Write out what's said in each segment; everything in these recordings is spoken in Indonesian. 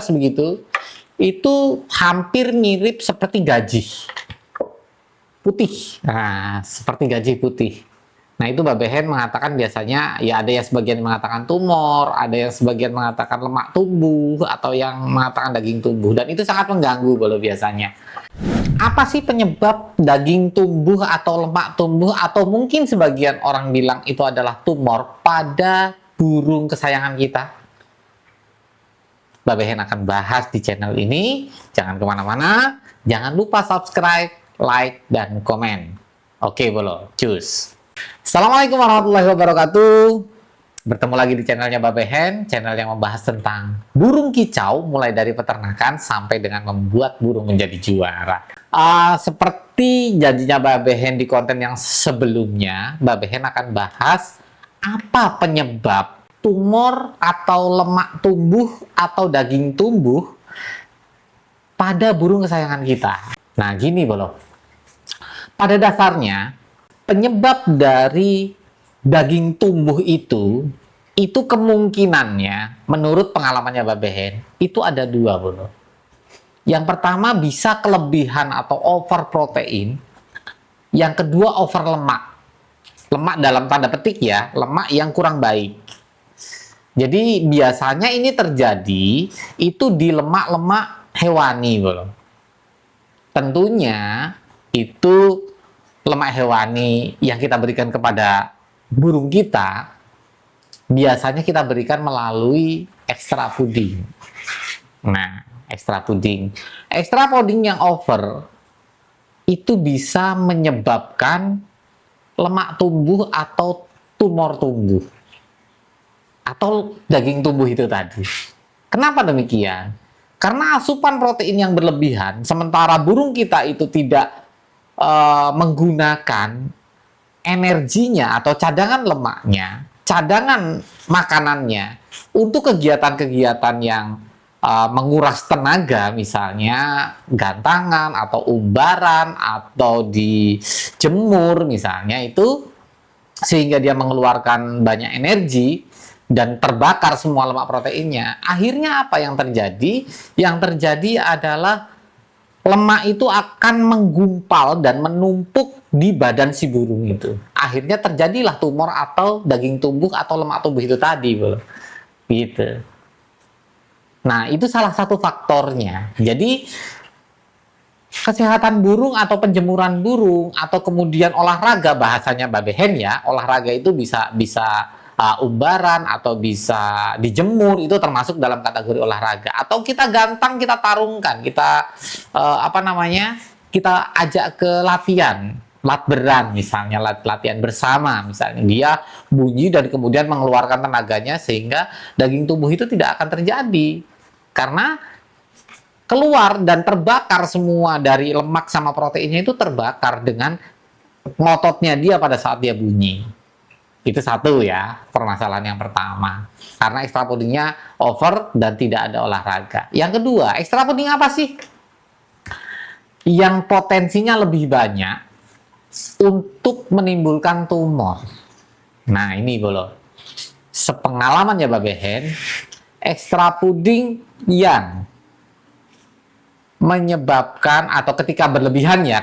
begitu, itu hampir mirip seperti gaji putih. Nah, seperti gaji putih. Nah, itu Mbak Behen mengatakan biasanya, ya ada yang sebagian mengatakan tumor, ada yang sebagian mengatakan lemak tumbuh, atau yang mengatakan daging tumbuh. Dan itu sangat mengganggu kalau biasanya. Apa sih penyebab daging tumbuh atau lemak tumbuh, atau mungkin sebagian orang bilang itu adalah tumor pada burung kesayangan kita? Mbak Behen akan bahas di channel ini. Jangan kemana-mana. Jangan lupa subscribe, like, dan komen. Oke, bolo. Cus. Assalamualaikum warahmatullahi wabarakatuh. Bertemu lagi di channelnya Mbak Behen, channel yang membahas tentang burung kicau, mulai dari peternakan sampai dengan membuat burung menjadi juara. Seperti janjinya Mbak Behen di konten yang sebelumnya, Mbak Behen akan bahas apa penyebab tumor atau lemak tumbuh atau daging tumbuh pada burung kesayangan kita. Nah, gini bolo. Pada dasarnya, penyebab dari daging tumbuh itu kemungkinannya, menurut pengalamannya Mbak Behen, itu ada dua, bro. Yang pertama bisa kelebihan atau over protein. Yang kedua over lemak. Lemak dalam tanda petik ya, lemak yang kurang baik. Jadi biasanya ini terjadi itu di lemak-lemak hewani, bro. Tentunya itu lemak hewani yang kita berikan kepada burung kita, biasanya kita berikan melalui extra fooding. Nah, extra fooding yang over itu bisa menyebabkan lemak tumbuh atau tumor tumbuh atau daging tumbuh itu tadi. Kenapa demikian? Karena asupan protein yang berlebihan, sementara burung kita itu tidak menggunakan energinya atau cadangan lemaknya, cadangan makanannya untuk kegiatan-kegiatan yang menguras tenaga, misalnya gantangan atau umbaran atau dijemur misalnya, itu sehingga dia mengeluarkan banyak energi dan terbakar semua lemak proteinnya. Akhirnya apa yang terjadi? Yang terjadi adalah lemak itu akan menggumpal dan menumpuk di badan si burung itu. Akhirnya terjadilah tumor atau daging tumbuh atau lemak tumbuh itu tadi, bro. Gitu. Nah, itu salah satu faktornya. Jadi kesehatan burung atau penjemuran burung atau kemudian olahraga, bahasanya Mbak Behen ya, olahraga itu bisa umbaran atau bisa dijemur, itu termasuk dalam kategori olahraga. Atau kita gantang, kita tarungkan, kita kita ajak ke latihan latberan misalnya, latihan bersama misalnya, dia bunyi dan kemudian mengeluarkan tenaganya sehingga daging tubuh itu tidak akan terjadi karena keluar dan terbakar semua dari lemak sama proteinnya, itu terbakar dengan ngototnya dia pada saat dia bunyi. Itu satu ya, permasalahan yang pertama. Karena extra foodingnya over dan tidak ada olahraga. Yang kedua, extra fooding apa sih? Yang potensinya lebih banyak untuk menimbulkan tumor. Nah, ini bolo. Sepengalamannya Mbak Behen, extra fooding yang menyebabkan atau ketika berlebihan ya,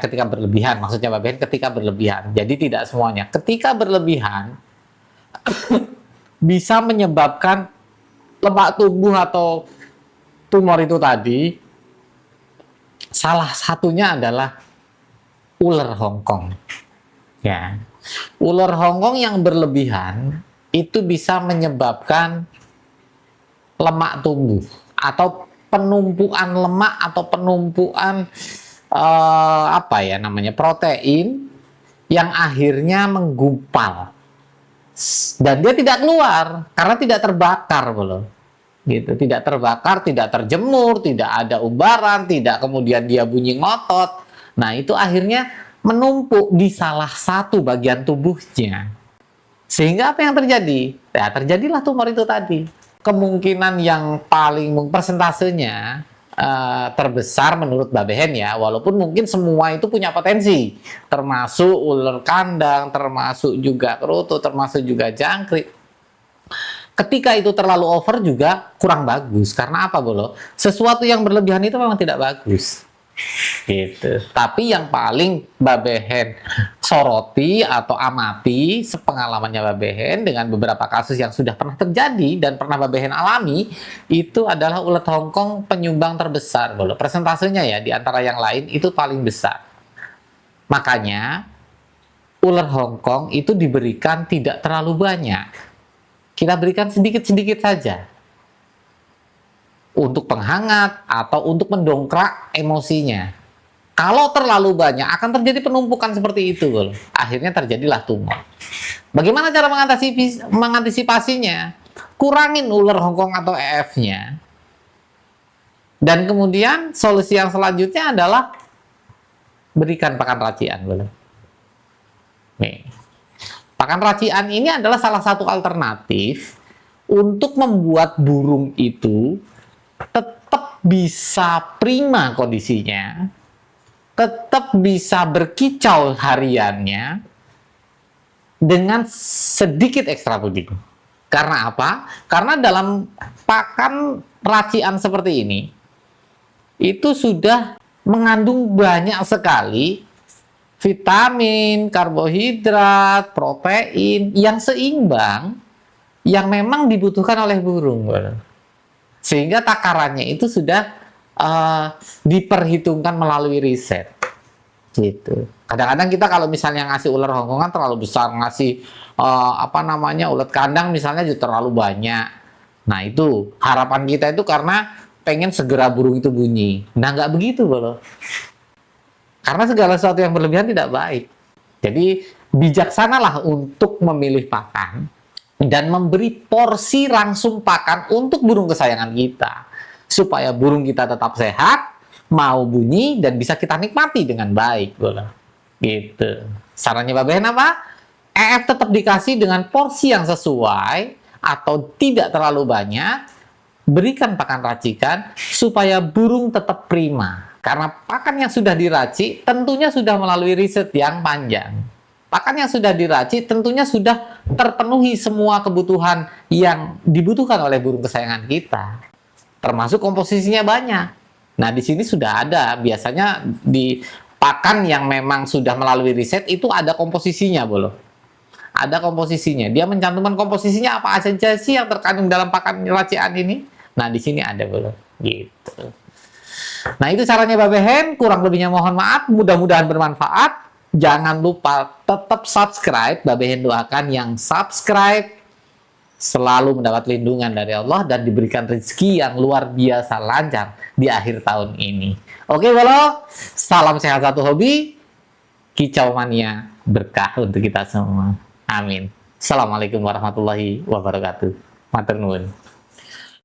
maksudnya Mbak Behen ketika berlebihan. Jadi tidak semuanya. Ketika berlebihan bisa menyebabkan lemak tumbuh atau tumor itu tadi. Salah satunya adalah ular Hongkong. Ya. Ular Hongkong yang berlebihan itu bisa menyebabkan lemak tumbuh atau penumpukan lemak atau penumpukan protein yang akhirnya menggumpal dan dia tidak keluar karena tidak terbakar, belum gitu, tidak terbakar, tidak terjemur, tidak ada umbaran, tidak kemudian dia bunyi ngotot. Nah, itu akhirnya menumpuk di salah satu bagian tubuhnya, sehingga apa yang terjadi? Ya, terjadilah tumor itu tadi. Kemungkinan yang paling persentasenya terbesar menurut Mbak Behen ya, walaupun mungkin semua itu punya potensi, termasuk ular kandang, termasuk juga kerutu, termasuk juga jangkrik. ketika itu terlalu over juga kurang bagus. Karena apa, Bolo? Sesuatu yang berlebihan itu memang tidak bagus. Gitu. Tapi yang paling Babehen soroti atau amati sepengalamannya Babehen dengan beberapa kasus yang sudah pernah terjadi dan pernah Babehen alami, itu adalah ulet Hongkong penyumbang terbesar, Bolo. Persentasenya ya di antara yang lain itu paling besar. Makanya ular Hongkong itu diberikan tidak terlalu banyak. Kita berikan sedikit-sedikit saja untuk penghangat atau untuk mendongkrak emosinya. Kalau terlalu banyak akan terjadi penumpukan seperti itu, loh. Akhirnya terjadilah tumor. Bagaimana cara mengantisipasinya? Kurangin ular Hongkong atau EF-nya. Dan kemudian solusi yang selanjutnya adalah berikan pakan racian, boleh. Nih. Pakan racian ini adalah salah satu alternatif untuk membuat burung itu tetap bisa prima kondisinya, tetap bisa berkicau hariannya dengan sedikit ekstra puding. Karena apa? Karena dalam pakan racian seperti ini, itu sudah mengandung banyak sekali vitamin, karbohidrat, protein yang seimbang yang memang dibutuhkan oleh burung. Sehingga takarannya itu sudah diperhitungkan melalui riset. Gitu. Kadang-kadang kita kalau misalnya ngasih ular Hongkongan terlalu besar, ngasih ulat kandang misalnya juga terlalu banyak. Nah, itu harapan kita itu karena pengen segera burung itu bunyi. Nah, nggak begitu, Bolo. Karena segala sesuatu yang berlebihan tidak baik. Jadi bijaksanalah untuk memilih pakan dan memberi porsi langsung pakan untuk burung kesayangan kita. Supaya burung kita tetap sehat, mau bunyi, dan bisa kita nikmati dengan baik. Gitu. Sarannya Babehen apa? EF tetap dikasih dengan porsi yang sesuai atau tidak terlalu banyak. Berikan pakan racikan supaya burung tetap prima. Karena pakan yang sudah diracik tentunya sudah melalui riset yang panjang. Pakan yang sudah diracik tentunya sudah terpenuhi semua kebutuhan yang dibutuhkan oleh burung kesayangan kita. Termasuk komposisinya banyak. Nah, di sini sudah ada. Biasanya di pakan yang memang sudah melalui riset itu ada komposisinya, Bolo. Ada komposisinya. Dia mencantumkan komposisinya apa saja sih yang terkandung dalam pakan racian ini. Nah, di sini ada, Bolo. Gitu. Nah, itu caranya Babehen. Kurang lebihnya mohon maaf. Mudah-mudahan bermanfaat. Jangan lupa tetap subscribe. Babehen doakan yang subscribe selalu mendapat lindungan dari Allah dan diberikan rezeki yang luar biasa lancar di akhir tahun ini. Oke, Bolo. Salam sehat satu hobi. Kicau mania berkah untuk kita semua. Amin. Assalamualaikum warahmatullahi wabarakatuh. Matur nuwun.